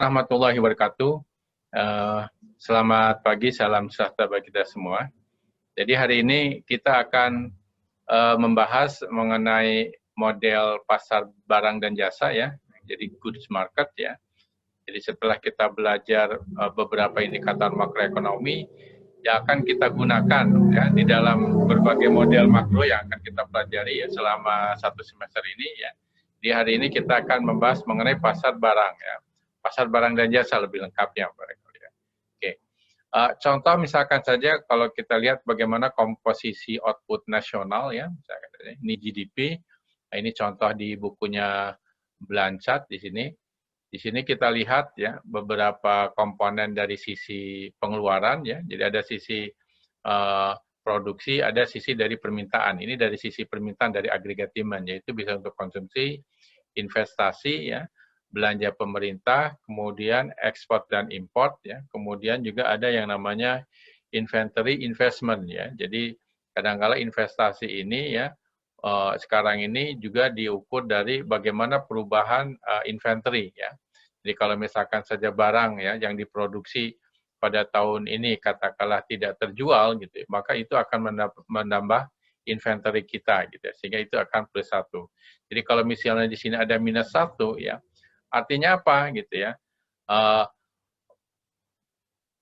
Warahmatullahi wabarakatuh. Selamat pagi, salam sejahtera bagi kita semua. Jadi hari ini kita akan membahas mengenai model pasar barang dan jasa ya, jadi goods market ya. Jadi setelah kita belajar beberapa indikator makroekonomi yang akan kita gunakan ya di dalam berbagai model makro yang akan kita pelajari ya selama satu semester ini ya. Di hari ini kita akan membahas mengenai pasar barang ya. Pasar barang dan jasa lebih lengkapnya. Oke. Contoh misalkan saja kalau kita lihat bagaimana komposisi output nasional ya, misalkan ini GDP. Nah, ini contoh di bukunya Blanchard di sini. Di sini kita lihat ya beberapa komponen dari sisi pengeluaran ya. Jadi ada sisi produksi, ada sisi dari permintaan. Ini dari sisi permintaan dari aggregate demand, yaitu bisa untuk konsumsi, investasi ya, belanja pemerintah, kemudian ekspor dan import ya, kemudian juga ada yang namanya inventory investment ya. Jadi kadang-kala investasi ini ya sekarang ini juga diukur dari bagaimana perubahan inventory ya. Jadi kalau misalkan saja barang ya yang diproduksi pada tahun ini katakanlah tidak terjual gitu, maka itu akan menambah inventory kita gitu ya, sehingga itu akan plus 1. Jadi kalau misalnya di sini ada minus 1 ya, artinya apa gitu ya?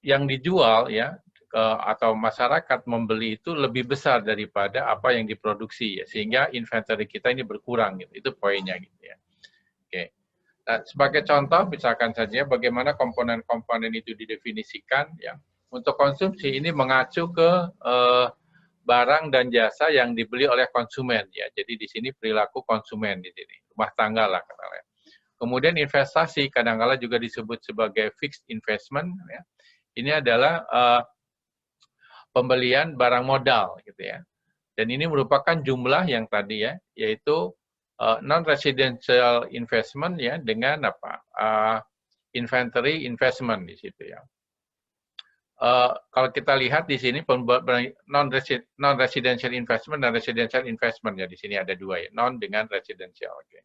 Yang dijual ya atau masyarakat membeli itu lebih besar daripada apa yang diproduksi ya, sehingga inventory kita ini berkurang gitu. Itu poinnya gitu ya. Oke. Nah, sebagai contoh misalkan saja bagaimana komponen-komponen itu didefinisikan ya. Untuk konsumsi ini mengacu ke barang dan jasa yang dibeli oleh konsumen ya. Jadi di sini perilaku konsumen di sini, rumah tangga lah katanya. Kemudian investasi kadang-kala juga disebut sebagai fixed investment ya. Ini adalah pembelian barang modal gitu ya. Dan ini merupakan jumlah yang tadi ya, yaitu non-residential investment ya dengan apa? Inventory investment di situ ya. Kalau kita lihat di sini non-residential investment dan residential investment ya, di sini ada dua ya, non dengan residential. Okay.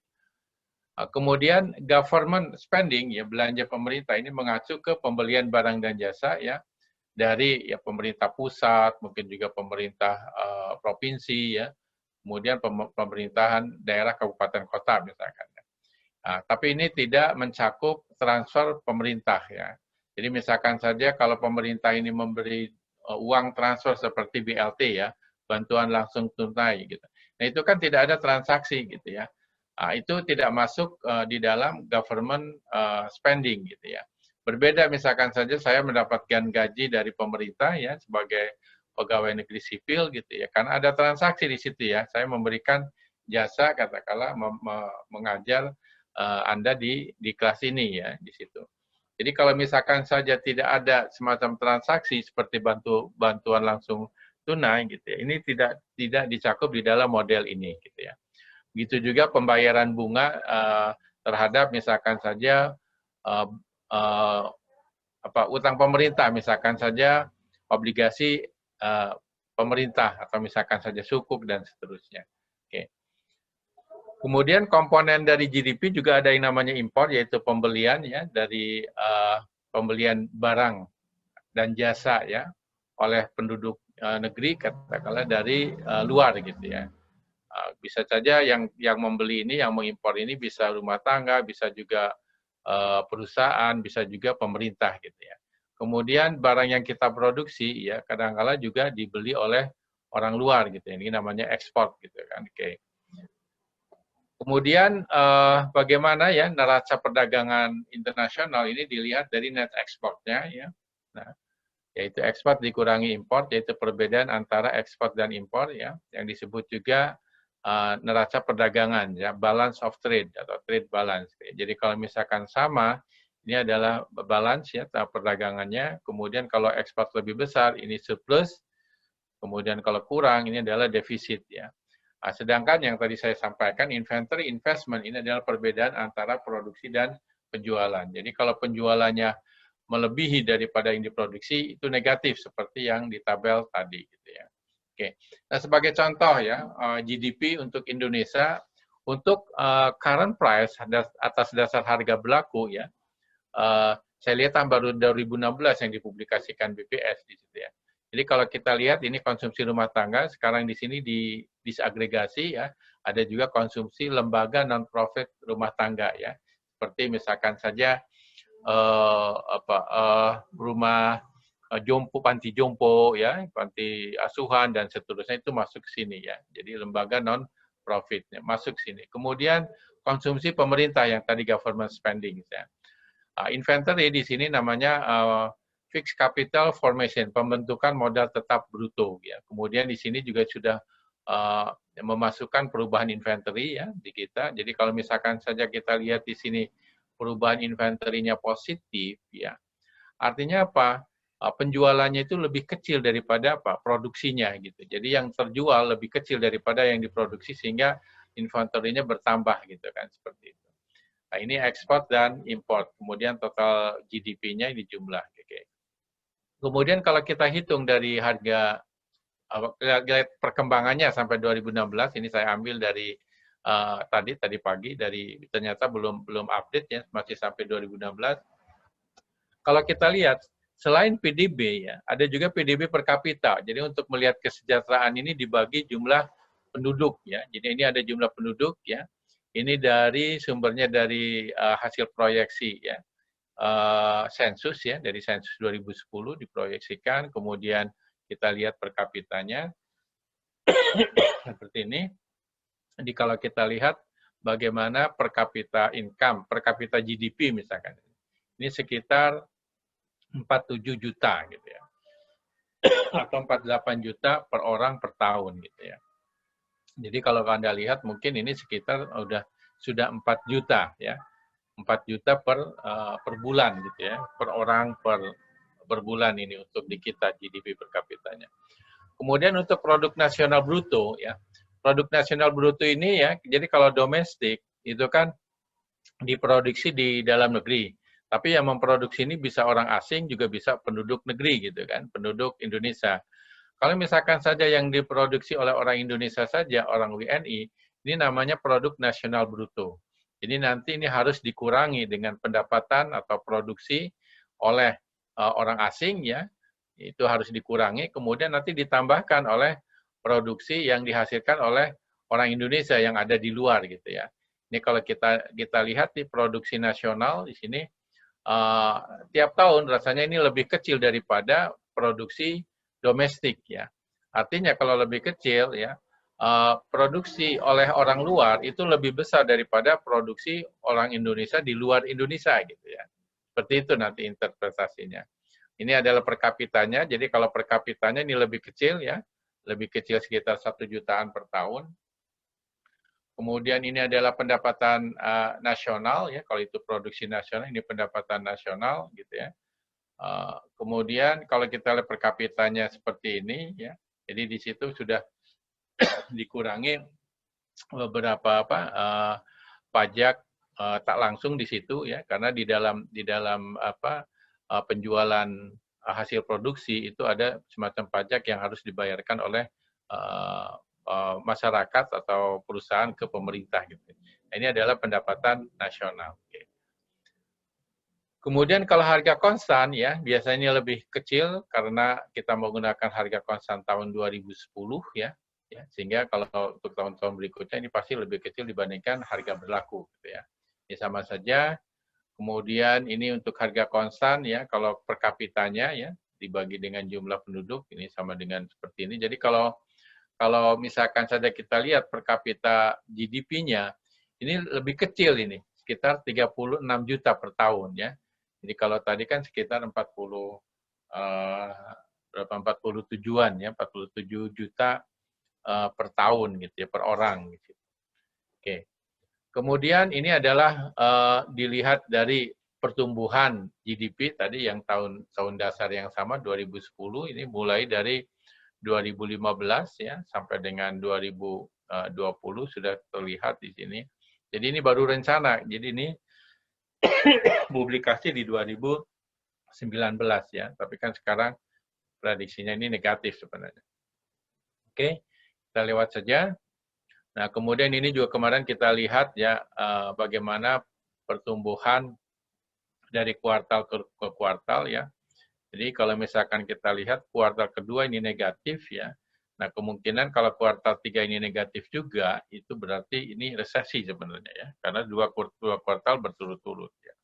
Kemudian government spending ya, belanja pemerintah ini mengacu ke pembelian barang dan jasa ya dari ya pemerintah pusat, mungkin juga pemerintah provinsi ya, kemudian pemerintahan daerah kabupaten kota misalkan. Nah, tapi ini tidak mencakup transfer pemerintah ya. Jadi misalkan saja kalau pemerintah ini memberi uang transfer seperti BLT ya, bantuan langsung tunai gitu. Nah, itu kan tidak ada transaksi gitu ya. Nah, itu tidak masuk di dalam government spending gitu ya. Berbeda misalkan saja saya mendapatkan gaji dari pemerintah ya sebagai pegawai negeri sipil gitu ya. Karena ada transaksi di situ ya. Saya memberikan jasa katakanlah mengajar Anda di kelas ini ya di situ. Jadi kalau misalkan saja tidak ada semacam transaksi seperti bantuan langsung tunai gitu ya. Ini tidak dicakup di dalam model ini gitu ya. Begitu juga pembayaran bunga terhadap misalkan saja utang pemerintah, misalkan saja obligasi pemerintah atau misalkan saja sukuk dan seterusnya. Oke. Kemudian komponen dari GDP juga ada yang namanya impor, yaitu pembelian ya dari pembelian barang dan jasa ya oleh penduduk negeri katakanlah dari luar gitu ya. Bisa saja yang membeli ini, yang mengimpor ini bisa rumah tangga, bisa juga perusahaan, bisa juga pemerintah gitu ya. Kemudian barang yang kita produksi ya kadang-kala juga dibeli oleh orang luar gitu. Ini namanya ekspor gitu kan. Oke. Kemudian bagaimana ya neraca perdagangan internasional ini dilihat dari net ekspornya ya. Nah, yaitu ekspor dikurangi impor, yaitu perbedaan antara ekspor dan impor ya, yang disebut juga neraca perdagangan ya, balance of trade atau trade balance. Jadi kalau misalkan sama, ini adalah balance ya perdagangannya. Kemudian kalau ekspor lebih besar ini surplus. Kemudian kalau kurang ini adalah defisit ya. Nah, sedangkan yang tadi saya sampaikan inventory investment ini adalah perbedaan antara produksi dan penjualan. Jadi kalau penjualannya melebihi daripada yang diproduksi itu negatif seperti yang di tabel tadi gitu ya. Oke. Nah, sebagai contoh ya, GDP untuk Indonesia untuk current price atas dasar harga berlaku ya, saya lihat baru 2016 yang dipublikasikan BPS di situ ya. Jadi kalau kita lihat ini konsumsi rumah tangga, sekarang di sini disagregasi ya, ada juga konsumsi lembaga non-profit rumah tangga ya. Seperti misalkan saja rumah jompo, panti jompo ya, panti asuhan dan seterusnya itu masuk ke sini ya. Jadi lembaga non-profit masuk sini. Kemudian konsumsi pemerintah yang tadi government spending ya. Inventory di sini namanya fixed capital formation, pembentukan modal tetap bruto ya. Kemudian di sini juga sudah memasukkan perubahan inventory ya di kita. Jadi kalau misalkan saja kita lihat di sini perubahan inventory-nya positif ya. Artinya apa? Penjualannya itu lebih kecil daripada apa? Produksinya gitu. Jadi yang terjual lebih kecil daripada yang diproduksi sehingga inventory-nya bertambah gitu kan, seperti itu. Nah, ini ekspor dan import. Kemudian total GDP-nya ini jumlah. Okay. Kemudian kalau kita hitung dari harga perkembangannya sampai 2016, ini saya ambil dari tadi pagi, dari ternyata belum update ya, masih sampai 2016. Kalau kita lihat, selain PDB ya, ada juga PDB per kapita. Jadi untuk melihat kesejahteraan ini dibagi jumlah penduduk ya. Jadi ini ada jumlah penduduk ya. Ini dari sumbernya dari hasil proyeksi ya, sensus ya, dari sensus 2010 diproyeksikan, kemudian kita lihat per kapitanya seperti ini. Jadi kalau kita lihat bagaimana per kapita income, per kapita GDP misalkan, ini sekitar 47 juta gitu ya, atau 48 juta per orang per tahun gitu ya. Jadi kalau Anda lihat mungkin ini sekitar sudah 4 juta ya. 4 juta per bulan gitu ya, per orang per bulan ini untuk di kita GDP per kapitanya. Kemudian untuk produk nasional bruto ya. Produk nasional bruto ini ya, jadi kalau domestik itu kan diproduksi di dalam negeri. Tapi yang memproduksi ini bisa orang asing, juga bisa penduduk negeri gitu kan, penduduk Indonesia. Kalau misalkan saja yang diproduksi oleh orang Indonesia saja, orang WNI, ini namanya produk nasional bruto. Jadi nanti ini harus dikurangi dengan pendapatan atau produksi oleh orang asing ya, itu harus dikurangi, kemudian nanti ditambahkan oleh produksi yang dihasilkan oleh orang Indonesia yang ada di luar gitu ya. Ini kalau kita lihat di produksi nasional di sini tiap tahun rasanya ini lebih kecil daripada produksi domestik ya. Artinya kalau lebih kecil ya, produksi oleh orang luar itu lebih besar daripada produksi orang Indonesia di luar Indonesia gitu ya. Seperti itu nanti interpretasinya. Ini adalah per kapitanya, jadi kalau per kapitanya ini lebih kecil ya, lebih kecil sekitar 1 jutaan per tahun. Kemudian ini adalah pendapatan nasional ya, kalau itu produksi nasional, ini pendapatan nasional gitu ya. Kemudian kalau kita lihat per kapitanya seperti ini ya, jadi di situ sudah dikurangi beberapa pajak tak langsung di situ ya, karena di dalam penjualan hasil produksi itu ada semacam pajak yang harus dibayarkan oleh masyarakat atau perusahaan ke pemerintah gitu. Ini adalah pendapatan nasional. Okay. Kemudian kalau harga konstan ya biasanya lebih kecil karena kita menggunakan harga konstan tahun 2010 ya, sehingga kalau untuk tahun-tahun berikutnya ini pasti lebih kecil dibandingkan harga berlaku gitu ya. Ini sama saja. Kemudian ini untuk harga konstan ya, kalau per kapitanya ya dibagi dengan jumlah penduduk ini sama dengan seperti ini. Jadi kalau misalkan saja kita lihat per kapita GDP-nya ini lebih kecil ini, sekitar 36 juta per tahun ya. Jadi kalau tadi kan sekitar 47-an ya, 47 juta per tahun gitu ya, per orang gitu. Oke. Kemudian ini adalah dilihat dari pertumbuhan GDP tadi yang tahun dasar yang sama 2010 ini mulai dari 2015 ya sampai dengan 2020 sudah terlihat di sini. Jadi ini baru rencana. Jadi ini publikasi di 2019 ya, tapi kan sekarang prediksinya ini negatif sebenarnya. Oke, kita lewat saja. Nah, kemudian ini juga kemarin kita lihat ya bagaimana pertumbuhan dari kuartal ke kuartal ya. Jadi kalau misalkan kita lihat kuartal kedua ini negatif ya, nah kemungkinan kalau kuartal 3 ini negatif juga, itu berarti ini resesi sebenarnya ya, karena dua kuartal berturut-turut ya.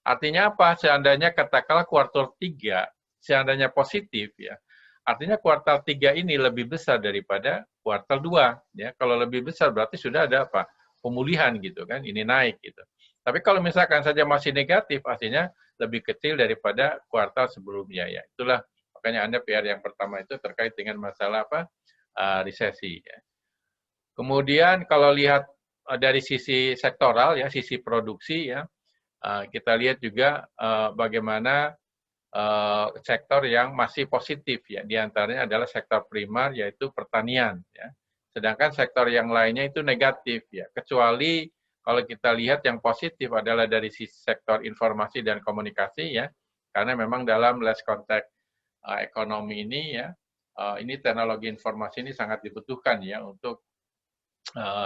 Artinya apa? Seandainya katakanlah kuartal 3, seandainya positif ya, artinya kuartal 3 ini lebih besar daripada kuartal 2 ya. Kalau lebih besar berarti sudah ada apa? Pemulihan gitu kan, ini naik gitu. Tapi kalau misalkan saja masih negatif, artinya lebih kecil daripada kuartal sebelumnya ya. Itulah makanya Anda PR yang pertama itu terkait dengan masalah apa? Resesi ya. Kemudian kalau lihat dari sisi sektoral ya, sisi produksi ya, kita lihat juga bagaimana sektor yang masih positif ya, di antaranya adalah sektor primer yaitu pertanian ya. Sedangkan sektor yang lainnya itu negatif ya, kecuali kalau kita lihat yang positif adalah dari sisi sektor informasi dan komunikasi ya, karena memang dalam last contact ekonomi ini ya, ini teknologi informasi ini sangat dibutuhkan ya untuk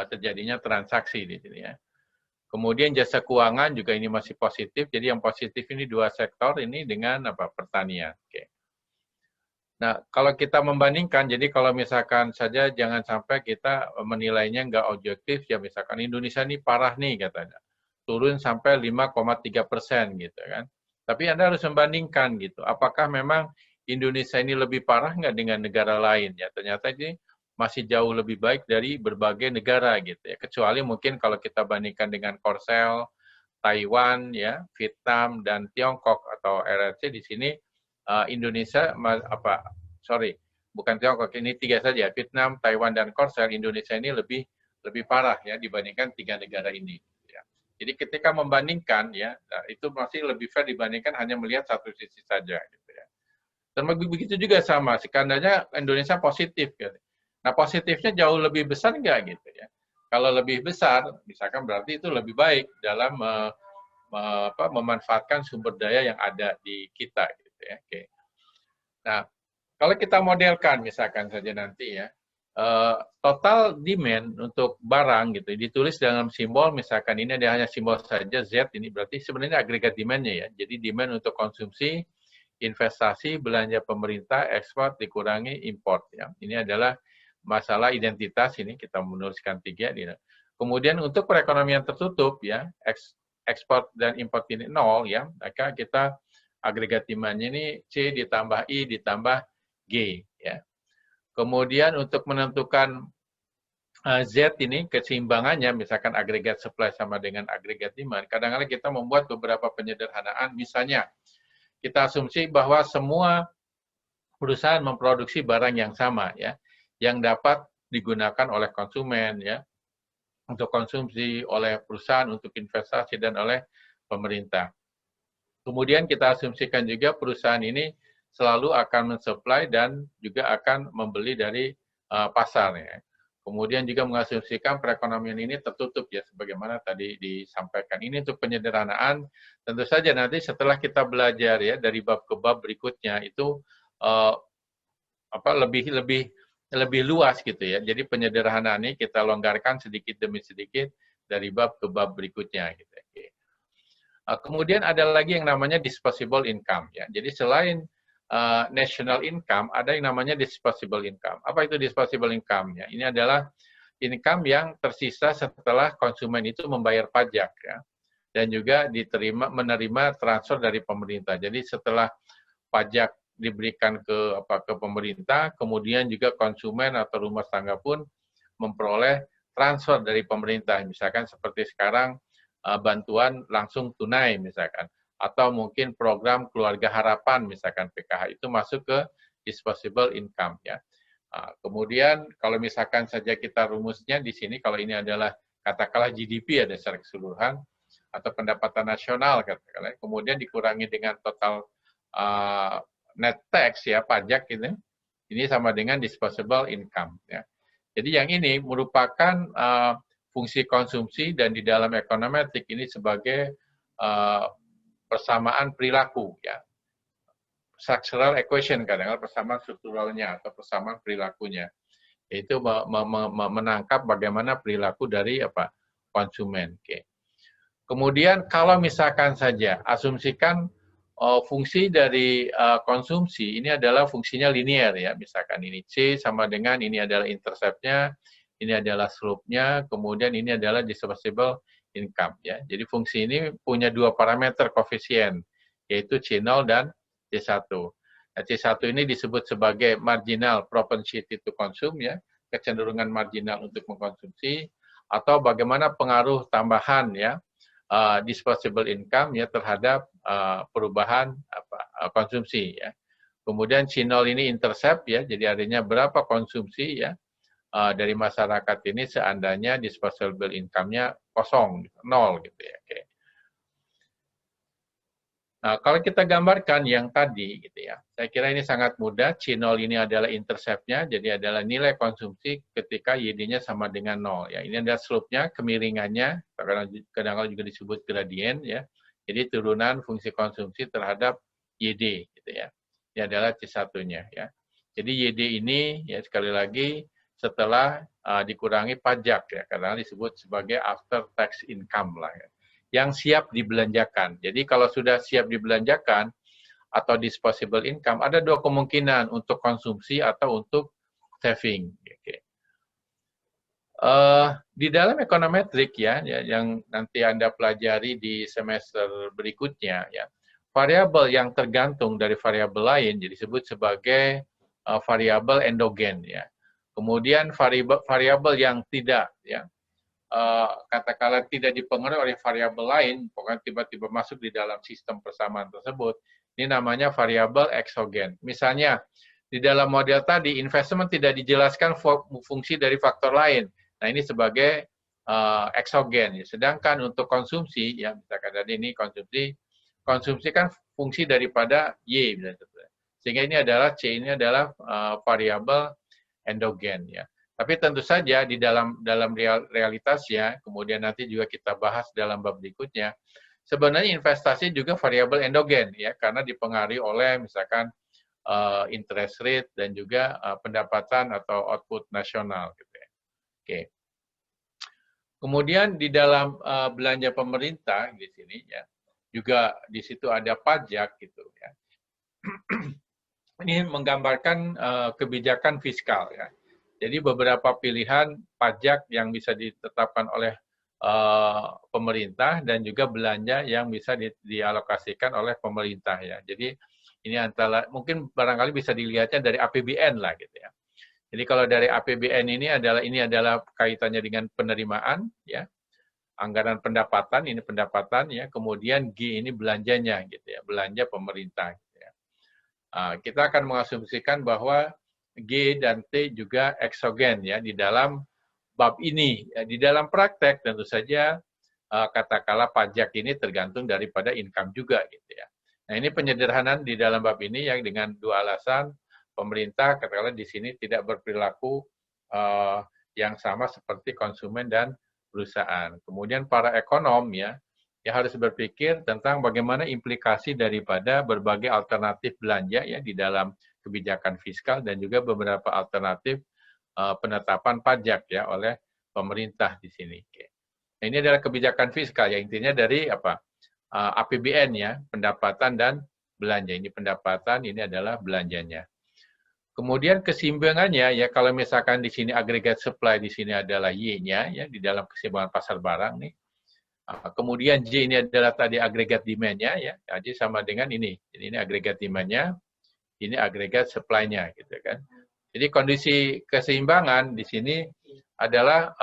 terjadinya transaksi di sini ya. Kemudian jasa keuangan juga ini masih positif. Jadi yang positif ini dua sektor ini dengan apa? Pertanian. Oke. Nah, kalau kita membandingkan, jadi kalau misalkan saja jangan sampai kita menilainya nggak objektif, ya misalkan Indonesia ini parah nih katanya, turun sampai 5,3% gitu kan. Tapi Anda harus membandingkan gitu, apakah memang Indonesia ini lebih parah nggak dengan negara lain ya? Ternyata ini masih jauh lebih baik dari berbagai negara gitu ya. Kecuali mungkin kalau kita bandingkan dengan Korsel, Taiwan ya, Vietnam dan Tiongkok atau RRC di sini Indonesia bukan Tiongkok, ini tiga saja, Vietnam, Taiwan dan Korsel. Indonesia ini lebih parah ya dibandingkan tiga negara ini ya. Jadi ketika membandingkan ya, itu masih lebih fair dibandingkan hanya melihat satu sisi saja gitu ya. Dan begitu juga sama, sekandanya Indonesia positif gitu. Nah, positifnya jauh lebih besar enggak gitu ya. Kalau lebih besar, misalkan berarti itu lebih baik dalam memanfaatkan sumber daya yang ada di kita gitu ya. Oke. Nah, kalau kita modelkan misalkan saja nanti ya, total demand untuk barang gitu ditulis dalam simbol, misalkan ini ada hanya simbol saja Z, ini berarti sebenarnya agregat demand-nya ya. Jadi demand untuk konsumsi, investasi, belanja pemerintah, ekspor dikurangi import ya. Ini adalah masalah identitas, ini kita menuliskan 3 ya. Kemudian untuk perekonomian tertutup ya, ekspor dan import ini 0 ya, maka kita agregat demand-nya ini C ditambah I ditambah G ya. Kemudian untuk menentukan Z ini keseimbangannya, misalkan agregat supply sama dengan agregat demand, kadang-kadang kita membuat beberapa penyederhanaan, misalnya kita asumsi bahwa semua perusahaan memproduksi barang yang sama ya, yang dapat digunakan oleh konsumen ya, untuk konsumsi, oleh perusahaan untuk investasi dan oleh pemerintah. Kemudian kita asumsikan juga perusahaan ini selalu akan mensuplai dan juga akan membeli dari pasar ya. Kemudian juga mengasumsikan perekonomian ini tertutup ya, sebagaimana tadi disampaikan. Ini untuk penyederhanaan. Tentu saja nanti setelah kita belajar ya dari bab ke bab berikutnya itu lebih luas gitu ya. Jadi penyederhanaan ini kita longgarkan sedikit demi sedikit dari bab ke bab berikutnya gitu. Kemudian ada lagi yang namanya disposable income ya. Jadi selain national income, ada yang namanya disposable income. Apa itu disposable income ya? Ini adalah income yang tersisa setelah konsumen itu membayar pajak ya, dan juga menerima transfer dari pemerintah. Jadi setelah pajak diberikan ke pemerintah, kemudian juga konsumen atau rumah tangga pun memperoleh transfer dari pemerintah. Misalkan seperti sekarang bantuan langsung tunai misalkan, atau mungkin program keluarga harapan misalkan PKH itu masuk ke disposable income ya. Kemudian kalau misalkan saja kita rumusnya di sini, kalau ini adalah katakanlah GDP ada secara keseluruhan atau pendapatan nasional katakanlah, kemudian dikurangi dengan total net tax ya, pajak ini sama dengan disposable income ya. Jadi yang ini merupakan fungsi konsumsi, dan di dalam ekonometrik ini sebagai persamaan perilaku ya, structural equation, kadang-kadang persamaan strukturalnya atau persamaan perilakunya, yaitu menangkap bagaimana perilaku dari konsumen. Oke. Kemudian kalau misalkan saja asumsikan fungsi dari konsumsi ini adalah fungsinya linear ya, misalkan ini C sama dengan ini adalah intercept-nya, ini adalah slope-nya, kemudian ini adalah disposable income ya. Jadi fungsi ini punya dua parameter koefisien, yaitu C0 dan C1. Nah, C1 ini disebut sebagai marginal propensity to consume ya, kecenderungan marginal untuk mengkonsumsi, atau bagaimana pengaruh tambahan ya disposable income ya terhadap perubahan konsumsi ya. Kemudian C0 ini intercept ya, jadi artinya berapa konsumsi ya dari masyarakat ini seandainya disposable income-nya kosong, nol gitu ya. Oke. Nah, kalau kita gambarkan yang tadi, gitu ya, saya kira ini sangat mudah. C0 ini adalah intercept-nya, jadi adalah nilai konsumsi ketika YD-nya sama dengan 0. Ya. Ini adalah slope-nya, kemiringannya, kadang-kadang juga disebut gradien, ya. Jadi turunan fungsi konsumsi terhadap YD, gitu ya. Ini adalah C1-nya, ya. Jadi YD ini, ya sekali lagi, setelah dikurangi pajak, ya, kadang disebut sebagai after tax income lah, ya, yang siap dibelanjakan. Jadi kalau sudah siap dibelanjakan atau disposable income, ada dua kemungkinan untuk konsumsi atau untuk saving. Di dalam ekonometrik ya, yang nanti Anda pelajari di semester berikutnya, ya, variabel yang tergantung dari variabel lain jadi disebut sebagai variabel endogen. Ya. Kemudian variabel yang tidak, ya, katakanlah tidak dipengaruhi oleh variabel lain, pokoknya tiba-tiba masuk di dalam sistem persamaan tersebut, ini namanya variabel eksogen. Misalnya, di dalam model tadi, investment tidak dijelaskan fungsi dari faktor lain. Nah, ini sebagai eksogen. Sedangkan untuk konsumsi, ya misalkan tadi ini konsumsi kan fungsi daripada Y. Sehingga ini adalah C ini adalah variabel endogen. Ya. Tapi tentu saja di dalam realitasnya, kemudian nanti juga kita bahas dalam bab berikutnya, sebenarnya investasi juga variabel endogen ya, karena dipengaruhi oleh misalkan interest rate dan juga pendapatan atau output nasional gitu ya. Oke. Kemudian di dalam belanja pemerintah di sini ya, juga di situ ada pajak gitu ya. Ini menggambarkan kebijakan fiskal ya. Jadi beberapa pilihan pajak yang bisa ditetapkan oleh pemerintah dan juga belanja yang bisa dialokasikan oleh pemerintah ya. Jadi ini antara mungkin barangkali bisa dilihatnya dari APBN lah gitu ya. Jadi kalau dari APBN ini adalah kaitannya dengan penerimaan ya, anggaran pendapatan ini pendapatan ya, kemudian G ini belanjanya gitu ya, belanja pemerintah. Gitu ya. Kita akan mengasumsikan bahwa G dan T juga eksogen ya di dalam bab ini. Di dalam praktek tentu saja katakanlah pajak ini tergantung daripada income juga gitu ya. Nah, ini penyederhanaan di dalam bab ini yang dengan dua alasan pemerintah katakanlah di sini tidak berperilaku yang sama seperti konsumen dan perusahaan. Kemudian para ekonom ya harus berpikir tentang bagaimana implikasi daripada berbagai alternatif belanja ya di dalam kebijakan fiskal dan juga beberapa alternatif penetapan pajak ya oleh pemerintah di sini. Nah, ini adalah kebijakan fiskal ya intinya dari APBN ya, pendapatan dan belanja. Ini pendapatan, ini adalah belanjanya. Kemudian keseimbangannya ya kalau misalkan di sini agregat supply di sini adalah Y-nya ya di dalam keseimbangan pasar barang nih. Kemudian J ini adalah tadi agregat demand-nya ya, jadi sama dengan ini. Jadi ini agregat demand-nya, ini agregat supply-nya gitu kan. Jadi kondisi keseimbangan di sini adalah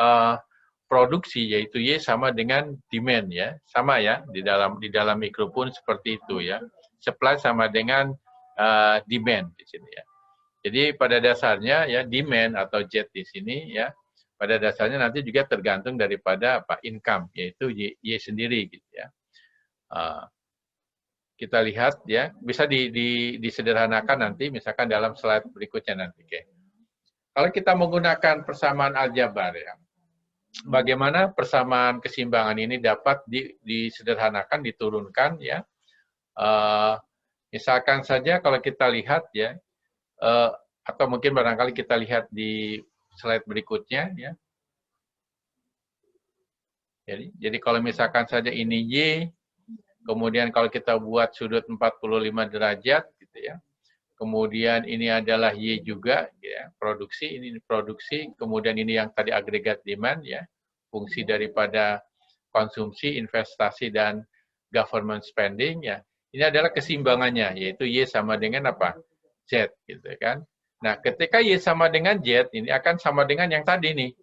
produksi yaitu Y sama dengan demand ya, sama ya di dalam mikro pun seperti itu ya. Supply sama dengan demand di sini ya. Jadi pada dasarnya ya demand atau Z di sini ya pada dasarnya nanti juga tergantung daripada income yaitu Y sendiri gitu ya. Kita lihat ya bisa disederhanakan nanti misalkan dalam slide berikutnya nanti. Okay. Kalau kita menggunakan persamaan aljabar ya, bagaimana persamaan keseimbangan ini dapat disederhanakan, diturunkan ya. Misalkan saja kalau kita lihat ya, atau mungkin barangkali kita lihat di slide berikutnya ya. Jadi kalau misalkan saja ini Y, kemudian kalau kita buat sudut 45 derajat, gitu ya. Kemudian ini adalah Y juga, ya, produksi, ini produksi, kemudian ini yang tadi agregat demand, ya, fungsi daripada konsumsi, investasi, dan government spending, ya. Ini adalah keseimbangannya, yaitu Y sama dengan apa? Z, gitu kan. Nah, ketika Y sama dengan Z, ini akan sama dengan yang tadi nih.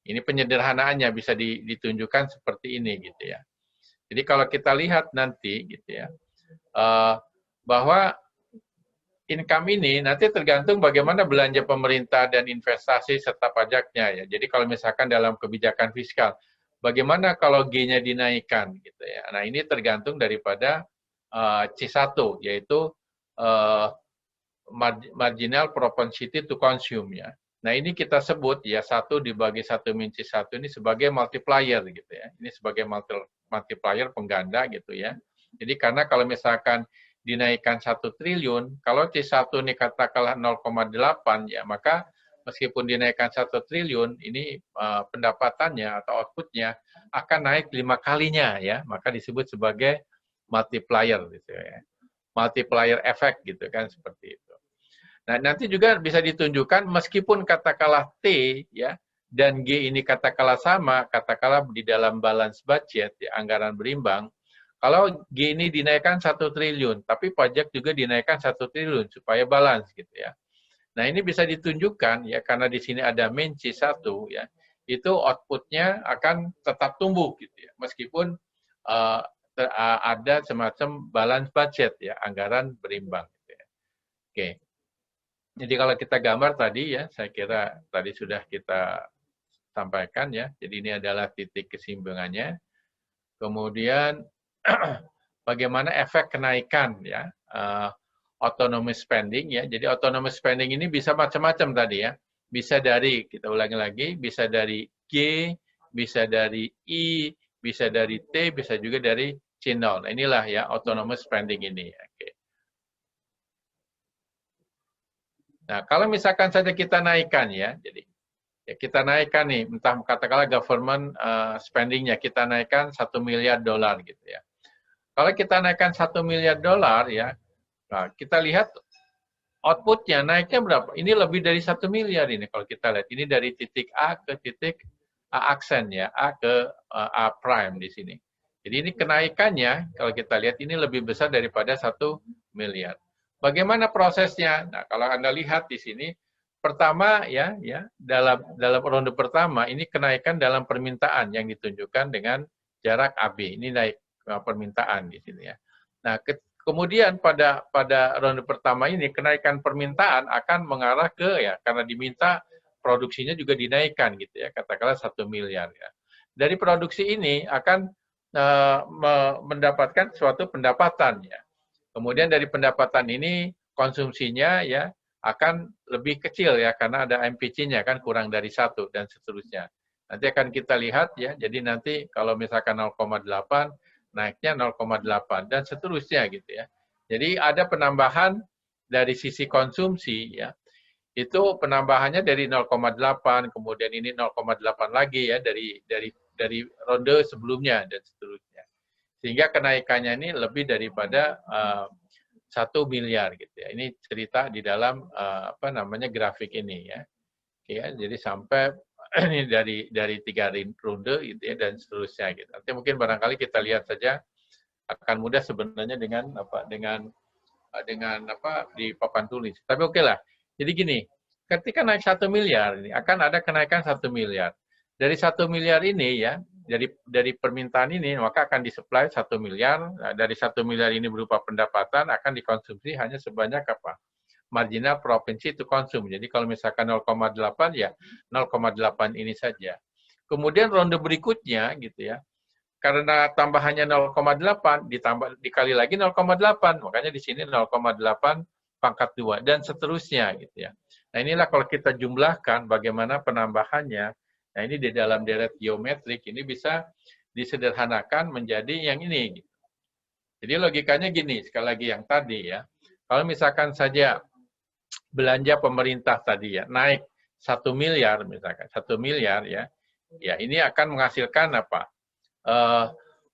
Ini penyederhanaannya bisa ditunjukkan seperti ini, gitu ya. Jadi kalau kita lihat nanti, gitu ya, bahwa income ini nanti tergantung bagaimana belanja pemerintah dan investasi serta pajaknya ya. Jadi kalau misalkan dalam kebijakan fiskal, bagaimana kalau G-nya dinaikkan gitu ya. Nah, ini tergantung daripada C1 yaitu marginal propensity to consume ya. Nah, ini kita sebut ya 1 dibagi 1 min C1 ini sebagai multiplier gitu ya. Ini sebagai multiplier pengganda gitu ya. Jadi karena kalau misalkan dinaikkan 1 triliun, kalau C1 ini katakanlah 0,8 ya, maka meskipun dinaikkan 1 triliun, ini pendapatannya atau outputnya akan naik 5 kalinya ya, maka disebut sebagai multiplier gitu ya. Multiplier effect gitu kan, seperti itu. Nah, nanti juga bisa ditunjukkan meskipun katakanlah T ya dan G ini katakanlah sama, katakanlah di dalam balance budget ya, anggaran berimbang, kalau G ini dinaikkan 1 triliun, tapi pajak juga dinaikkan 1 triliun supaya balance gitu ya. Nah, ini bisa ditunjukkan ya karena di sini ada min C1 ya, itu outputnya akan tetap tumbuh gitu ya, meskipun ada semacam balance budget ya, anggaran berimbang gitu ya. Oke. Jadi kalau kita gambar tadi ya, saya kira tadi sudah kita sampaikan ya. Jadi ini adalah titik keseimbangannya. Kemudian bagaimana efek kenaikan ya autonomous spending ya. Jadi autonomous spending ini bisa macam-macam tadi ya. Bisa dari, kita ulangi lagi, bisa dari G, bisa dari I, bisa dari T, bisa juga dari C0. Nah, inilah ya autonomous spending ini. Oke. Nah, kalau misalkan saja kita naikkan ya, jadi ya kita naikkan nih, entah katakanlah government spending-nya, kita naikkan 1 miliar dolar gitu ya. Kalau kita naikkan 1 miliar dolar ya, nah kita lihat output-nya naiknya berapa? Ini lebih dari 1 miliar ini kalau kita lihat. Ini dari titik A ke titik A aksen ya, A ke A prime di sini. Jadi ini kenaikannya kalau kita lihat ini lebih besar daripada 1 miliar. Bagaimana prosesnya? Nah, kalau Anda lihat di sini, pertama ya dalam ronde pertama ini kenaikan dalam permintaan yang ditunjukkan dengan jarak AB. Ini naik permintaan di sini ya. Nah, kemudian pada ronde pertama ini kenaikan permintaan akan mengarah ke ya karena diminta produksinya juga dinaikkan gitu ya, katakanlah 1 miliar ya. Dari produksi ini akan mendapatkan suatu pendapatan ya. Kemudian dari pendapatan ini konsumsinya ya akan lebih kecil ya karena ada MPC-nya kan kurang dari 1 dan seterusnya. Nanti akan kita lihat ya. Jadi nanti kalau misalkan 0,8 naiknya 0,8 dan seterusnya gitu ya. Jadi ada penambahan dari sisi konsumsi ya. Itu penambahannya dari 0,8 kemudian ini 0,8 lagi ya dari ronde sebelumnya dan seterusnya. Sehingga kenaikannya ini lebih daripada 1 miliar gitu ya. Ini cerita di dalam grafik ini ya. Oke, ya. Jadi sampai ini dari 3 ronde gitu ya dan seterusnya gitu. Nanti mungkin barangkali kita lihat saja akan mudah sebenarnya dengan di papan tulis. Tapi oke lah. Jadi gini, ketika naik 1 miliar ini akan ada kenaikan 1 miliar. Dari 1 miliar ini ya, dari permintaan ini maka akan disuplai 1 miliar. Nah, dari 1 miliar ini berupa pendapatan akan dikonsumsi hanya sebanyak apa? Marginal propensity to consume. Jadi kalau misalkan 0,8 ya 0,8 ini saja. Kemudian ronde berikutnya gitu ya. Karena tambahannya 0,8 dikali lagi 0,8. Makanya di sini 0,8 pangkat 2 dan seterusnya gitu ya. Nah, inilah kalau kita jumlahkan bagaimana penambahannya. Nah, ini di dalam deret geometrik ini bisa disederhanakan menjadi yang ini. Jadi logikanya gini, sekali lagi yang tadi ya. Kalau misalkan saja belanja pemerintah tadi ya naik 1 miliar misalkan, 1 miliar ya. Ya, ini akan menghasilkan apa?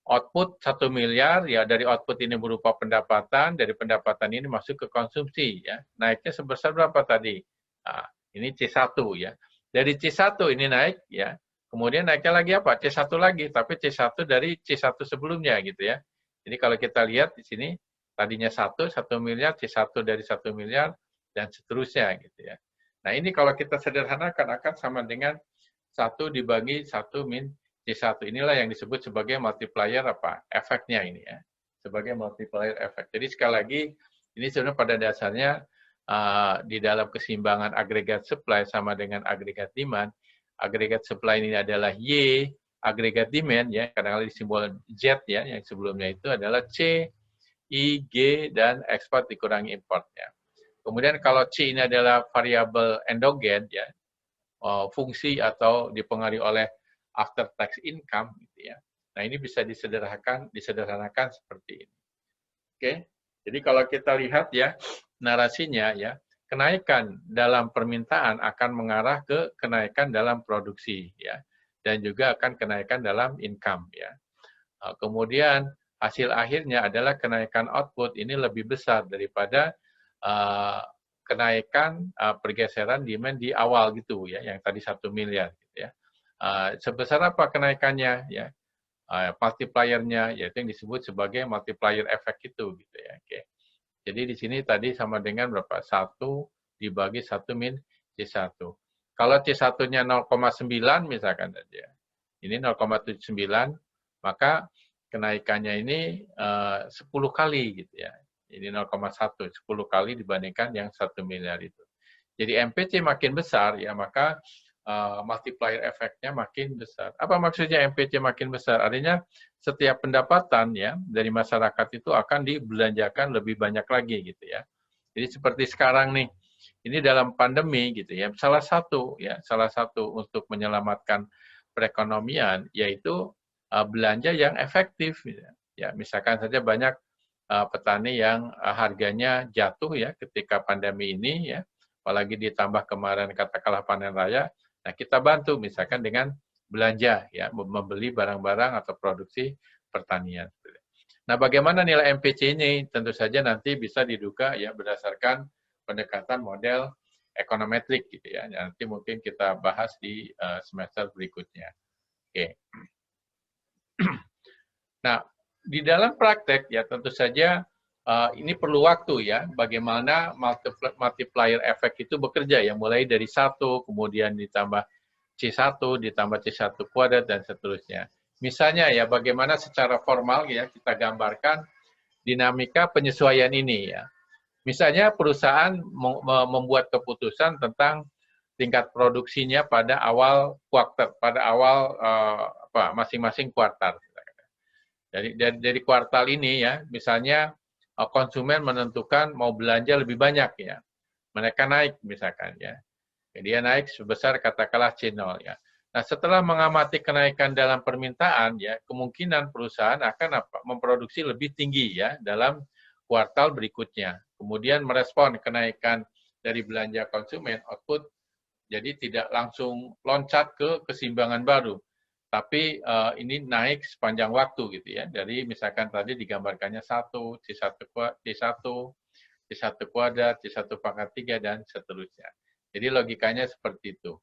output 1 miliar, ya dari output ini berupa pendapatan, dari pendapatan ini masuk ke konsumsi, ya. Naiknya sebesar berapa tadi? Nah, ini C1 ya. Dari C1 ini naik, ya. Kemudian naiknya lagi apa? C1 lagi, tapi C1 dari C1 sebelumnya gitu ya. Jadi kalau kita lihat di sini, tadinya 1 miliar, C1 dari 1 miliar, dan seterusnya gitu ya. Nah ini kalau kita sederhanakan akan sama dengan 1 dibagi 1 min C1. Inilah yang disebut sebagai multiplier apa? Efeknya ini ya. Sebagai multiplier efek. Jadi sekali lagi, ini sebenarnya pada dasarnya di dalam keseimbangan agregat supply sama dengan agregat demand. Agregat supply ini adalah Y, agregat demand ya, kadang-kadang disimbol Z ya, yang sebelumnya itu adalah C, I, G, dan ekspor dikurangi importnya. Kemudian kalau C ini adalah variabel endogen ya, fungsi atau dipengaruhi oleh after tax income gitu ya. Nah, ini bisa disederhanakan seperti ini. Oke. Jadi kalau kita lihat ya narasinya ya, kenaikan dalam permintaan akan mengarah ke kenaikan dalam produksi ya, dan juga akan kenaikan dalam income ya. Kemudian hasil akhirnya adalah kenaikan output ini lebih besar daripada kenaikan pergeseran demand di awal gitu ya, yang tadi 1 miliar gitu ya. Sebesar apa kenaikannya ya? Multiplier-nya yaitu yang disebut sebagai multiplier effect itu gitu ya. Oke. Jadi di sini tadi sama dengan berapa? 1 dibagi 1 min C1. Kalau C1-nya 0,9 misalkan saja. Ini 0,79, maka kenaikannya ini 10 kali gitu ya. Jadi 0,1, 10 kali dibandingkan yang 1 miliar itu. Jadi MPC makin besar ya, maka multiplier efeknya makin besar. Apa maksudnya MPC makin besar? Artinya setiap pendapatan ya dari masyarakat itu akan dibelanjakan lebih banyak lagi gitu ya. Jadi seperti sekarang nih, ini dalam pandemi gitu ya, salah satu untuk menyelamatkan perekonomian yaitu belanja yang efektif gitu ya. Misalkan saja banyak petani yang harganya jatuh ya ketika pandemi ini ya, apalagi ditambah kemarin katakanlah panen raya. Nah, kita bantu misalkan dengan belanja ya, membeli barang-barang atau produksi pertanian. Nah, bagaimana nilai MPC ini? Tentu saja nanti bisa diduga ya berdasarkan pendekatan model ekonometrik gitu ya. Nanti mungkin kita bahas di semester berikutnya. Oke. Nah, di dalam praktek ya tentu saja ini perlu waktu ya, bagaimana multiplier efek itu bekerja ya, mulai dari 1, kemudian ditambah C1, ditambah C1 kuadrat, dan seterusnya. Misalnya ya, bagaimana secara formal ya kita gambarkan dinamika penyesuaian ini ya. Misalnya perusahaan membuat keputusan tentang tingkat produksinya pada awal kuartal, pada awal masing-masing kuartal. Dari kuartal ini ya, misalnya konsumen menentukan mau belanja lebih banyak ya, mereka naik misalkan ya, dia naik sebesar katakanlah C0 ya. Nah setelah mengamati kenaikan dalam permintaan ya, kemungkinan perusahaan akan memproduksi lebih tinggi ya dalam kuartal berikutnya. Kemudian merespon kenaikan dari belanja konsumen output, jadi tidak langsung loncat ke keseimbangan baru. Tapi ini naik sepanjang waktu gitu ya. Dari misalkan tadi digambarkannya 1, C1 kuadrat, C1 pangkat 3, dan seterusnya. Jadi logikanya seperti itu.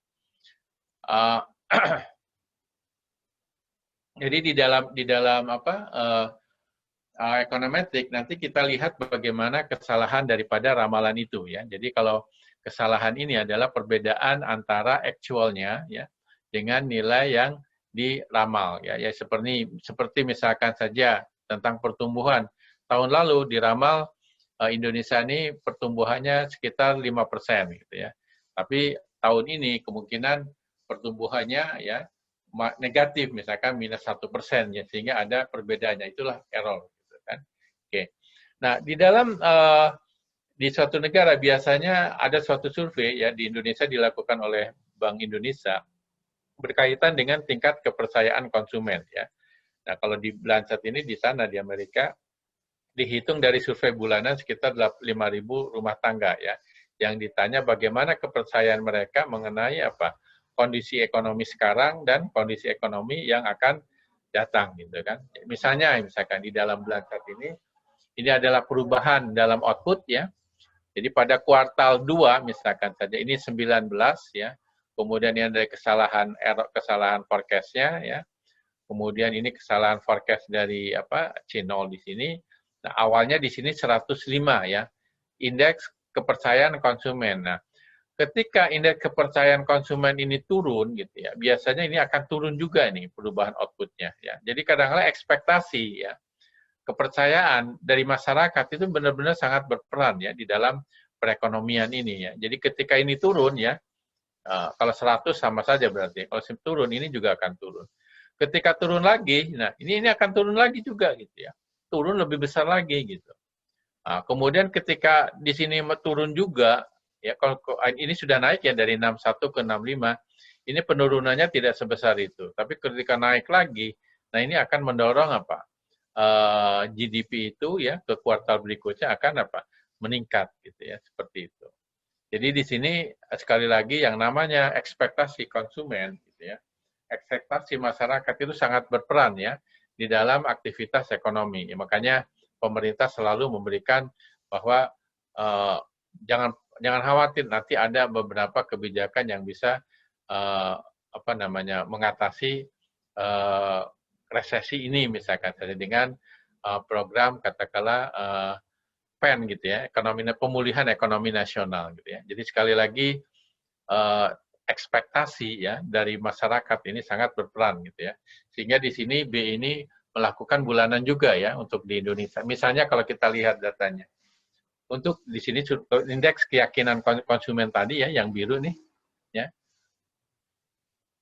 Jadi di dalam ekonometrik nanti kita lihat bagaimana kesalahan daripada ramalan itu ya. Jadi kalau kesalahan ini adalah perbedaan antara actualnya ya dengan nilai yang diramal ya, seperti misalkan saja tentang pertumbuhan tahun lalu diramal Indonesia ini pertumbuhannya sekitar 5% gitu ya, tapi tahun ini kemungkinan pertumbuhannya ya negatif misalkan minus 1% ya, sehingga ada perbedaannya, itulah error gitu kan. Oke. Nah di dalam di suatu negara biasanya ada suatu survei ya, di Indonesia dilakukan oleh Bank Indonesia berkaitan dengan tingkat kepercayaan konsumen ya. Nah, kalau di Lancet ini di sana di Amerika dihitung dari survei bulanan sekitar 5.000 rumah tangga ya, yang ditanya bagaimana kepercayaan mereka mengenai kondisi ekonomi sekarang dan kondisi ekonomi yang akan datang gitu kan. Misalkan di dalam bulan saat ini adalah perubahan dalam output ya. Jadi pada kuartal 2 misalkan saja ini 19 ya. Kemudian ini ada kesalahan forecast-nya ya. Kemudian ini kesalahan forecast dari C0 di sini. Nah, awalnya di sini 105 ya. Indeks kepercayaan konsumen. Nah, ketika indeks kepercayaan konsumen ini turun gitu ya, biasanya ini akan turun juga nih perubahan outputnya ya. Jadi kadang-kadang ekspektasi ya, kepercayaan dari masyarakat itu benar-benar sangat berperan ya di dalam perekonomian ini ya. Jadi ketika ini turun ya, kalau 100 sama saja berarti. Kalau turun ini juga akan turun. Ketika turun lagi, nah ini akan turun lagi juga gitu ya. Turun lebih besar lagi gitu. Nah, kemudian ketika di sini turun juga, ya kalau ini sudah naik ya dari 61 ke 65, ini penurunannya tidak sebesar itu. Tapi ketika naik lagi, nah ini akan mendorong GDP itu ya ke kuartal berikutnya akan meningkat gitu ya, seperti itu. Jadi di sini sekali lagi yang namanya ekspektasi konsumen gitu ya, ekspektasi masyarakat itu sangat berperan ya di dalam aktivitas ekonomi. Ya, makanya pemerintah selalu memberikan bahwa jangan khawatir, nanti ada beberapa kebijakan yang bisa mengatasi resesi ini misalkan saja dengan program katakanlah PEN gitu ya, pemulihan ekonomi nasional gitu ya. Jadi sekali lagi ekspektasi ya dari masyarakat ini sangat berperan gitu ya. Sehingga di sini B ini melakukan bulanan juga ya untuk di Indonesia. Misalnya kalau kita lihat datanya. Untuk di sini indeks keyakinan konsumen tadi ya yang biru nih ya.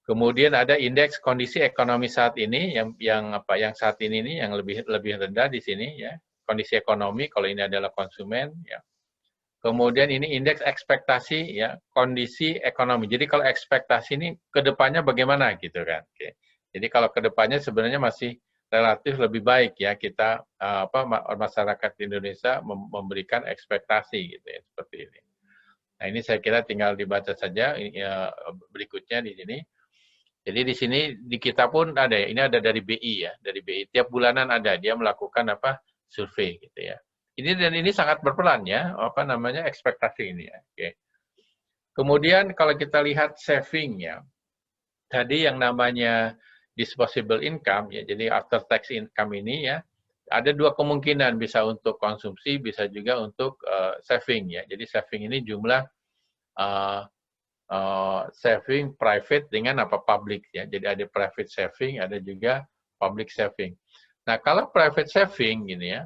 Kemudian ada indeks kondisi ekonomi saat ini yang saat ini nih yang lebih rendah di sini ya. Kondisi ekonomi kalau ini adalah konsumen ya. Kemudian ini indeks ekspektasi ya, kondisi ekonomi. Jadi kalau ekspektasi ini ke depannya bagaimana gitu kan. Oke. Jadi kalau ke depannya sebenarnya masih relatif lebih baik ya kita masyarakat Indonesia memberikan ekspektasi gitu ya seperti ini. Nah, ini saya kira tinggal dibaca saja berikutnya di sini. Jadi di sini di kita pun ada ya, ini ada dari BI ya, dari BI tiap bulanan ada dia melakukan survei gitu ya. Ini sangat berperan ya, ekspektasi ini ya. Oke. Kemudian kalau kita lihat saving ya, tadi yang namanya disposable income ya, jadi after tax income ini ya, ada dua kemungkinan bisa untuk konsumsi, bisa juga untuk saving ya. Jadi saving ini jumlah saving private dengan public ya. Jadi ada private saving, ada juga public saving. Nah kalau private saving gini ya,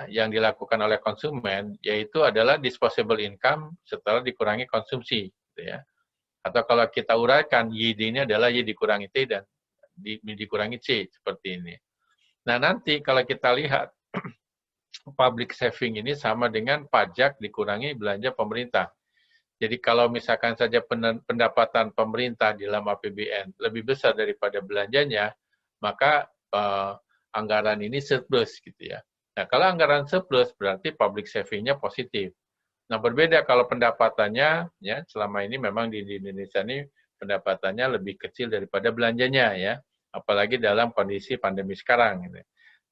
yang dilakukan oleh konsumen yaitu adalah disposable income setelah dikurangi konsumsi, gitu ya. Atau kalau kita uraikan YD ini adalah Y dikurangi T dan dikurangi C seperti ini. Nah nanti kalau kita lihat public saving ini sama dengan pajak dikurangi belanja pemerintah. Jadi kalau misalkan saja pendapatan pemerintah di dalam APBN lebih besar daripada belanjanya, maka anggaran ini surplus gitu ya. Nah kalau anggaran surplus berarti public saving-nya positif. Nah berbeda kalau pendapatannya ya selama ini memang di Indonesia ini pendapatannya lebih kecil daripada belanjanya ya, apalagi dalam kondisi pandemi sekarang. Gitu.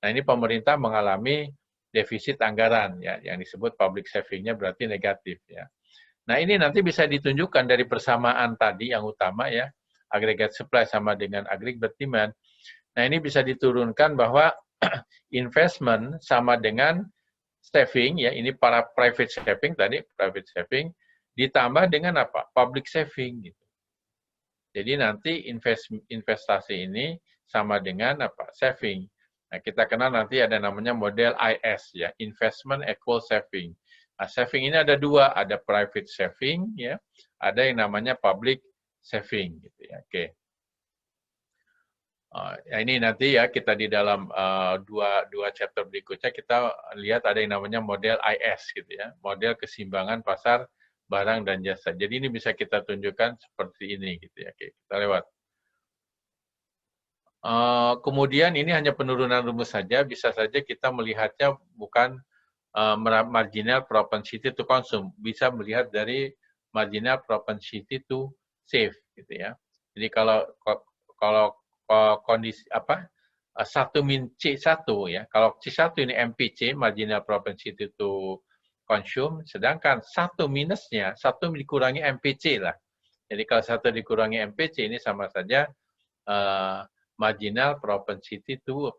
Nah ini pemerintah mengalami defisit anggaran ya, yang disebut public saving-nya berarti negatif ya. Nah ini nanti bisa ditunjukkan dari persamaan tadi yang utama ya, aggregate supply sama dengan aggregate demand. Nah ini bisa diturunkan bahwa investment sama dengan saving ya, ini para private saving tadi, private saving ditambah dengan public saving gitu. Jadi nanti investasi ini sama dengan saving. Nah, kita kenal nanti ada namanya model IS ya, investment equal saving. Nah, saving ini ada dua, ada private saving ya, ada yang namanya public saving gitu ya. Oke. Ya ini nanti ya kita di dalam dua chapter berikutnya kita lihat ada yang namanya model IS gitu ya, model keseimbangan pasar barang dan jasa. Jadi ini bisa kita tunjukkan seperti ini gitu ya. Oke, kita lewat. Kemudian ini hanya penurunan rumus saja, bisa saja kita melihatnya bukan marginal propensity to consume, bisa melihat dari marginal propensity to save gitu ya. Jadi kalau kondisi apa C1 ya. Kalau C1 ini MPC, marginal propensity to consume, sedangkan 1 minusnya 1 dikurangi MPC lah. Jadi kalau 1 dikurangi MPC ini sama saja marginal propensity to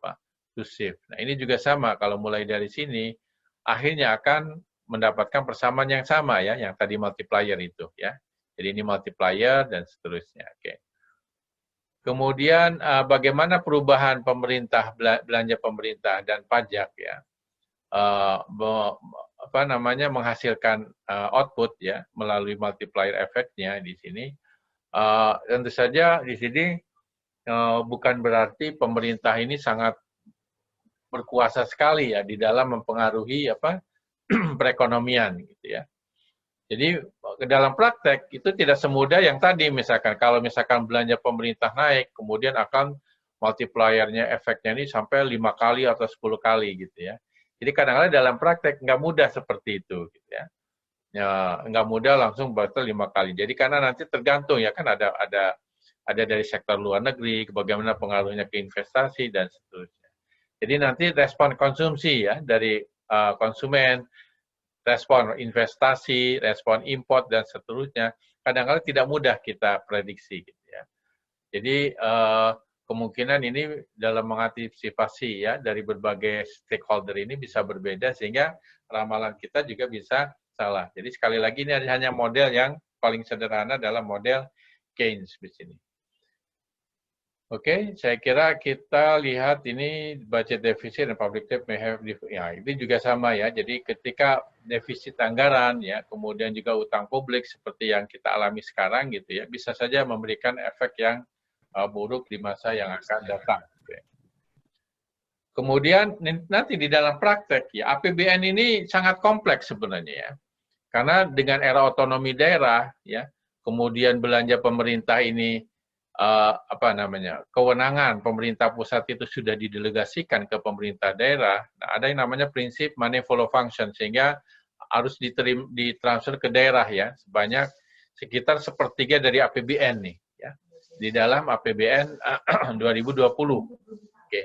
save. Nah, ini juga sama kalau mulai dari sini akhirnya akan mendapatkan persamaan yang sama ya, yang tadi multiplier itu ya. Jadi ini multiplier dan seterusnya. Oke. Kemudian bagaimana perubahan pemerintah, belanja pemerintah dan pajak ya, menghasilkan output ya melalui multiplier efeknya di sini. Tentu saja di sini bukan berarti pemerintah ini sangat berkuasa sekali ya di dalam mempengaruhi perekonomian gitu ya. Jadi dalam praktek itu tidak semudah yang tadi, misalkan kalau misalkan belanja pemerintah naik, kemudian akan multipliernya efeknya ini sampai 5 kali atau 10 kali gitu ya. Jadi kadang-kadang dalam praktek nggak mudah seperti itu gitu ya. Ya nggak mudah langsung bakal 5 kali. Jadi karena nanti tergantung ya kan ada dari sektor luar negeri, bagaimana pengaruhnya ke investasi dan seterusnya. Jadi nanti respon konsumsi ya dari konsumen, respon investasi, respon import, dan seterusnya, kadang-kadang tidak mudah kita prediksi. Gitu ya. Jadi, kemungkinan ini dalam mengantisipasi ya dari berbagai stakeholder ini bisa berbeda, sehingga ramalan kita juga bisa salah. Jadi sekali lagi ini hanya model yang paling sederhana dalam model Keynes di sini. Oke, saya kira kita lihat ini budget deficit dan public debt may have, ya ini juga sama ya. Jadi ketika defisit anggaran ya, kemudian juga utang publik seperti yang kita alami sekarang gitu ya, bisa saja memberikan efek yang buruk di masa yang akan datang. Kemudian nanti di dalam praktek ya, APBN ini sangat kompleks sebenarnya ya. Karena dengan era otonomi daerah ya, kemudian belanja pemerintah ini kewenangan pemerintah pusat itu sudah didelegasikan ke pemerintah daerah. Nah, ada yang namanya prinsip money follow function, sehingga harus ditransfer ke daerah ya, sebanyak sekitar sepertiga dari APBN nih ya, di dalam APBN 2020. Oke.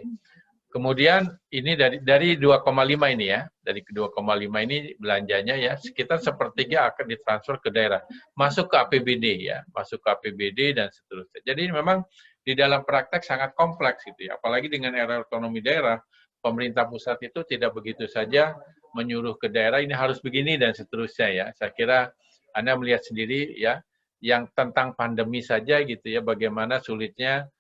Kemudian ini dari 2,5 ini ya, dari 2,5 ini belanjanya ya, sekitar sepertiga akan ditransfer ke daerah, masuk ke APBD ya, masuk ke APBD dan seterusnya. Jadi memang di dalam praktek sangat kompleks gitu ya, apalagi dengan era otonomi daerah, pemerintah pusat itu tidak begitu saja menyuruh ke daerah ini harus begini dan seterusnya ya. Saya kira Anda melihat sendiri ya, yang tentang pandemi saja gitu ya, bagaimana sulitnya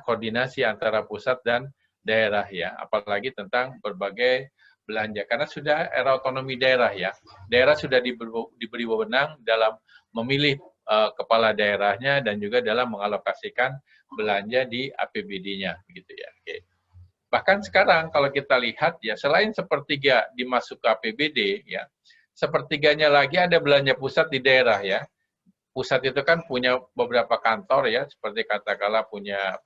koordinasi antara pusat dan daerah ya, apalagi tentang berbagai belanja, karena sudah era otonomi daerah ya, daerah sudah diberi wewenang dalam memilih kepala daerahnya dan juga dalam mengalokasikan belanja di APBD-nya begitu ya. Oke. Bahkan sekarang kalau kita lihat ya, selain sepertiga dimasuk ke APBD ya, sepertiganya lagi ada belanja pusat di daerah ya. Pusat itu kan punya beberapa kantor ya, seperti katakanlah punya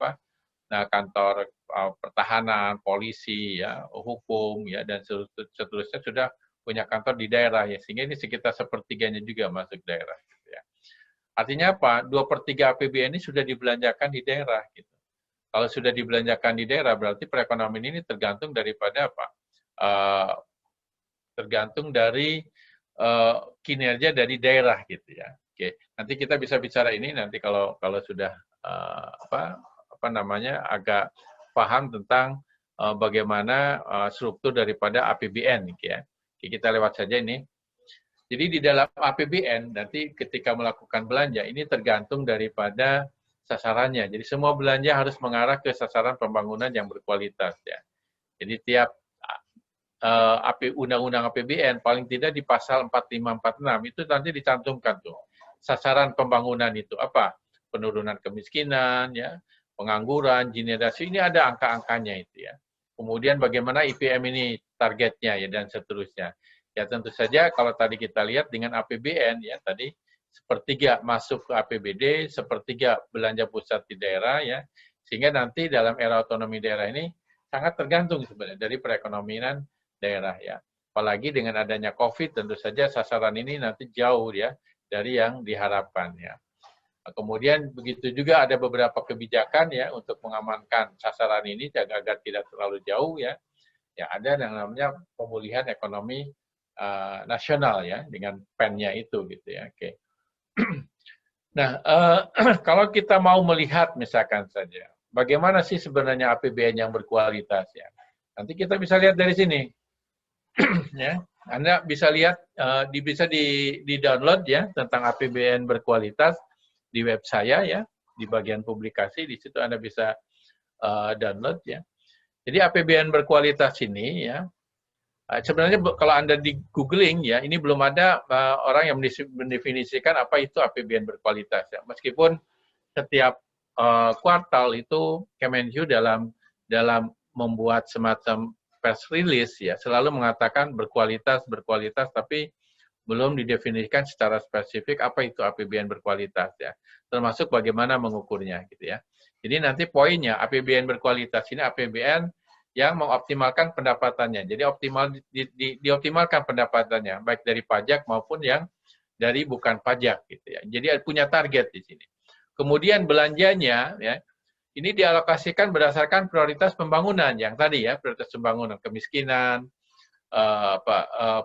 kantor pertahanan, polisi ya, hukum ya, dan seterusnya sudah punya kantor di daerah ya, sehingga ini sekitar sepertiganya juga masuk daerah. Gitu ya. Artinya apa? 2/3 APBN ini sudah dibelanjakan di daerah. Gitu. Kalau sudah dibelanjakan di daerah, berarti perekonomian ini tergantung daripada apa? Tergantung dari kinerja dari daerah gitu ya. Oke, nanti kita bisa bicara ini nanti kalau sudah agak paham tentang bagaimana struktur daripada APBN ya. Oke, kita lewat saja ini. Jadi di dalam APBN nanti ketika melakukan belanja ini tergantung daripada sasarannya. Jadi semua belanja harus mengarah ke sasaran pembangunan yang berkualitas ya. Jadi tiap Undang-Undang APBN paling tidak di pasal 4546 itu nanti dicantumkan tuh sasaran pembangunan itu apa, penurunan kemiskinan ya, pengangguran, generasi, ini ada angka-angkanya itu ya. Kemudian bagaimana IPM ini targetnya ya dan seterusnya ya. Tentu saja kalau tadi kita lihat dengan APBN ya, tadi sepertiga masuk ke APBD, sepertiga belanja pusat di daerah ya, sehingga nanti dalam era otonomi daerah ini sangat tergantung sebenarnya dari perekonomian daerah ya. Apalagi dengan adanya COVID, tentu saja sasaran ini nanti jauh ya dari yang diharapkan ya. Kemudian begitu juga ada beberapa kebijakan ya untuk mengamankan sasaran ini agar tidak terlalu jauh ya. Ya ada yang namanya pemulihan ekonomi nasional ya dengan PEN-nya itu gitu ya. Oke. Nah, kalau kita mau melihat misalkan saja, bagaimana sih sebenarnya APBN yang berkualitas ya? Nanti kita bisa lihat dari sini. Ya, Anda bisa lihat, bisa di-download ya tentang APBN berkualitas di web saya ya, di bagian publikasi, di situ Anda bisa download ya. Jadi APBN berkualitas ini ya, sebenarnya kalau Anda di googling ya, ini belum ada orang yang mendefinisikan apa itu APBN berkualitas ya. Meskipun setiap kuartal itu Kemenhu dalam membuat semacam press release ya selalu mengatakan berkualitas, tapi belum didefinisikan secara spesifik apa itu APBN berkualitas ya, termasuk bagaimana mengukurnya gitu ya. Jadi nanti poinnya APBN berkualitas ini APBN yang mengoptimalkan pendapatannya. Jadi dioptimalkan pendapatannya baik dari pajak maupun yang dari bukan pajak gitu ya. Jadi punya target di sini. Kemudian belanjanya ya ini dialokasikan berdasarkan prioritas pembangunan yang tadi ya, prioritas pembangunan, kemiskinan,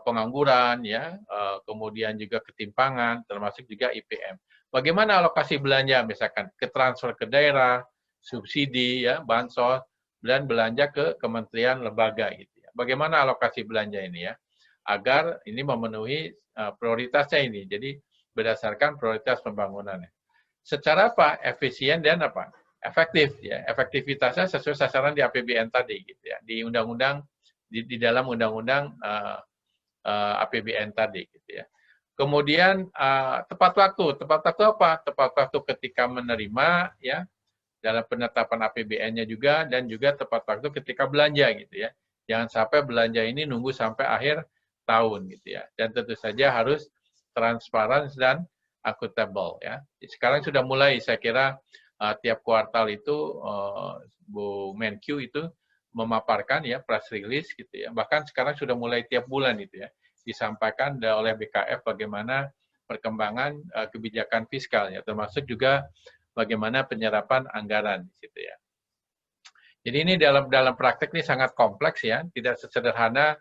pengangguran ya, kemudian juga ketimpangan, termasuk juga IPM. Bagaimana alokasi belanja misalkan ke transfer ke daerah, subsidi ya, bansos, dan belanja ke kementerian lembaga gitu ya. Bagaimana alokasi belanja ini ya, agar ini memenuhi prioritasnya ini. Jadi berdasarkan prioritas pembangunannya. Secara apa? Efisien dan apa? Efektif ya. Efektivitasnya sesuai sasaran di APBN tadi gitu ya. Di undang-undang di dalam undang-undang APBN tadi gitu ya. Kemudian tepat waktu apa? Tepat waktu ketika menerima ya dalam penetapan APBN-nya juga dan juga tepat waktu ketika belanja gitu ya. Jangan sampai belanja ini nunggu sampai akhir tahun gitu ya. Dan tentu saja harus transparan dan akuntabel ya. Sekarang sudah mulai saya kira tiap kuartal itu Bu Menkyu itu memaparkan ya press release gitu ya. Bahkan sekarang sudah mulai tiap bulan itu ya disampaikan oleh BKF bagaimana perkembangan kebijakan fiskal ya, termasuk juga bagaimana penyerapan anggaran di situ ya. Jadi ini dalam praktek ini sangat kompleks ya, tidak sesederhana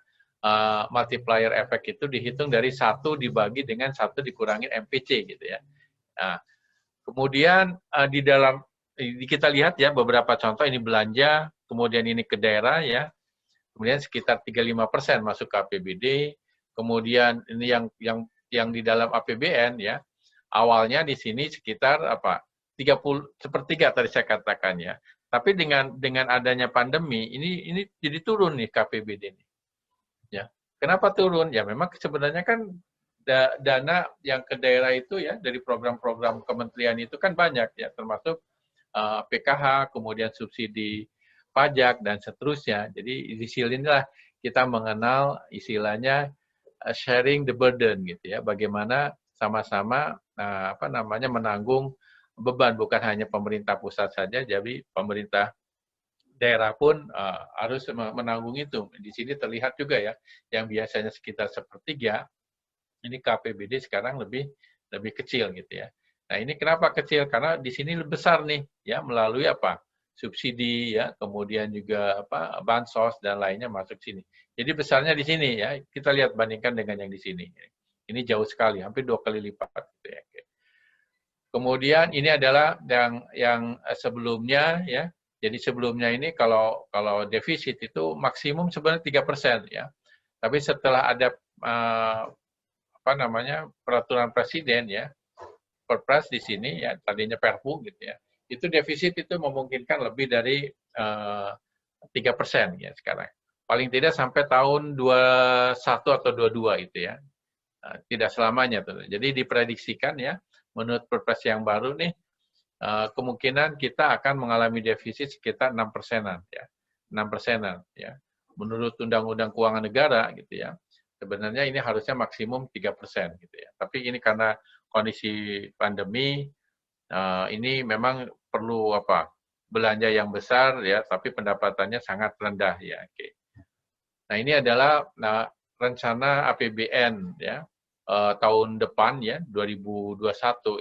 multiplier effect itu dihitung dari 1 dibagi dengan 1 dikurangi MPC gitu ya. Nah, kemudian di dalam kita lihat ya beberapa contoh ini belanja, kemudian ini ke daerah ya, kemudian sekitar 35% masuk ke APBD, kemudian ini yang di dalam APBN ya, awalnya di sini sekitar 30/3 tadi saya katakan ya. Tapi dengan adanya pandemi ini jadi turun nih KPBD ini. Ya. Kenapa turun? Ya memang sebenarnya kan dana yang ke daerah itu ya dari program-program kementerian itu kan banyak ya, termasuk PKH, kemudian subsidi pajak dan seterusnya. Jadi di sinilah kita mengenal istilahnya sharing the burden gitu ya. Bagaimana sama-sama menanggung beban, bukan hanya pemerintah pusat saja, jadi pemerintah daerah pun harus menanggung itu. Di sini terlihat juga ya, yang biasanya sekitar 1/3, ini KPBD sekarang lebih kecil gitu ya. Nah ini kenapa kecil? Karena di sini lebih besar nih ya melalui subsidi ya, kemudian juga bansos dan lainnya masuk sini. Jadi besarnya di sini ya. Kita lihat bandingkan dengan yang di sini. Ini jauh sekali, hampir 2 kali lipat gitu ya. Kemudian ini adalah yang sebelumnya ya. Jadi sebelumnya ini kalau defisit itu maksimum sebenarnya 3% ya. Tapi setelah ada peraturan presiden ya, Perpres di sini ya, tadinya Perpu gitu ya. Itu defisit itu memungkinkan lebih dari 3% ya sekarang. Paling tidak sampai tahun 21 atau 22 itu ya. Tidak selamanya tuh. Jadi diprediksikan ya, menurut Perpres yang baru nih, kemungkinan kita akan mengalami defisit sekitar 6%-an ya. 6%-an ya. Menurut Undang-Undang Keuangan Negara gitu ya. Sebenarnya ini harusnya maksimum 3% gitu ya. Tapi ini karena kondisi pandemi ini memang perlu belanja yang besar ya, tapi pendapatannya sangat rendah ya. Oke. Nah, ini adalah rencana APBN ya tahun depan ya 2021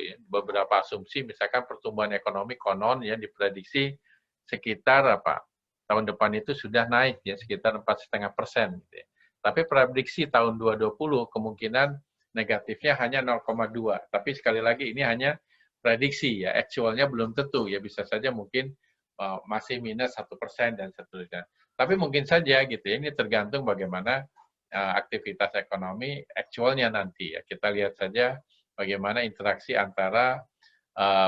ya beberapa asumsi misalkan pertumbuhan ekonomi konon ya diprediksi sekitar apa tahun depan itu sudah naik ya sekitar 4,5%. Gitu ya. Tapi prediksi tahun 2020 kemungkinan negatifnya hanya 0,2. Tapi sekali lagi ini hanya prediksi ya, actualnya belum tentu ya bisa saja mungkin masih minus 1% dan seterusnya. Tapi mungkin saja gitu ya, ini tergantung bagaimana aktivitas ekonomi actualnya nanti ya. Kita lihat saja bagaimana interaksi antara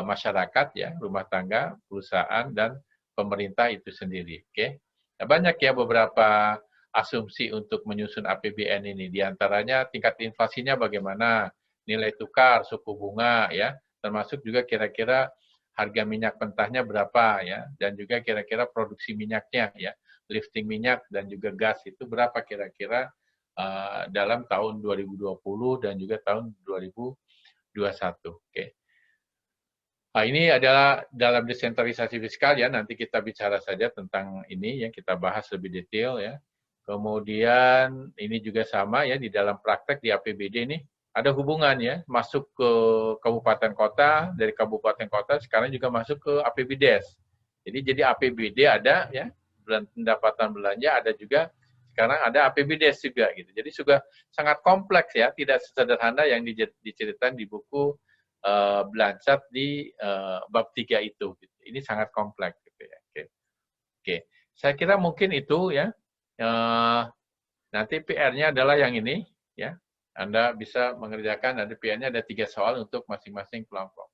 masyarakat ya, rumah tangga, perusahaan dan pemerintah itu sendiri. Oke. Nah, banyak ya beberapa asumsi untuk menyusun APBN ini. Di antaranya tingkat inflasinya bagaimana, nilai tukar, suku bunga ya, termasuk juga kira-kira harga minyak mentahnya berapa ya, dan juga kira-kira produksi minyaknya ya, lifting minyak dan juga gas itu berapa kira-kira dalam tahun 2020 dan juga tahun 2021. Oke. Nah, ini adalah dalam desentralisasi fiskal ya, nanti kita bicara saja tentang ini ya, kita bahas lebih detail ya. Kemudian ini juga sama ya, di dalam praktek di APBD ini ada hubungan ya, masuk ke kabupaten kota, dari kabupaten kota sekarang juga masuk ke APBDes. Jadi APBD ada ya, pendapatan belanja ada juga, sekarang ada APBDes juga gitu. Jadi juga sangat kompleks ya, tidak sesederhana yang diceritakan di buku Blanchard di bab 3 itu. Gitu. Ini sangat kompleks. Gitu ya. Oke. Saya kira mungkin itu ya. Nanti PR-nya adalah yang ini. Ya. Anda bisa mengerjakan, nanti PR-nya ada 3 soal untuk masing-masing kelompok.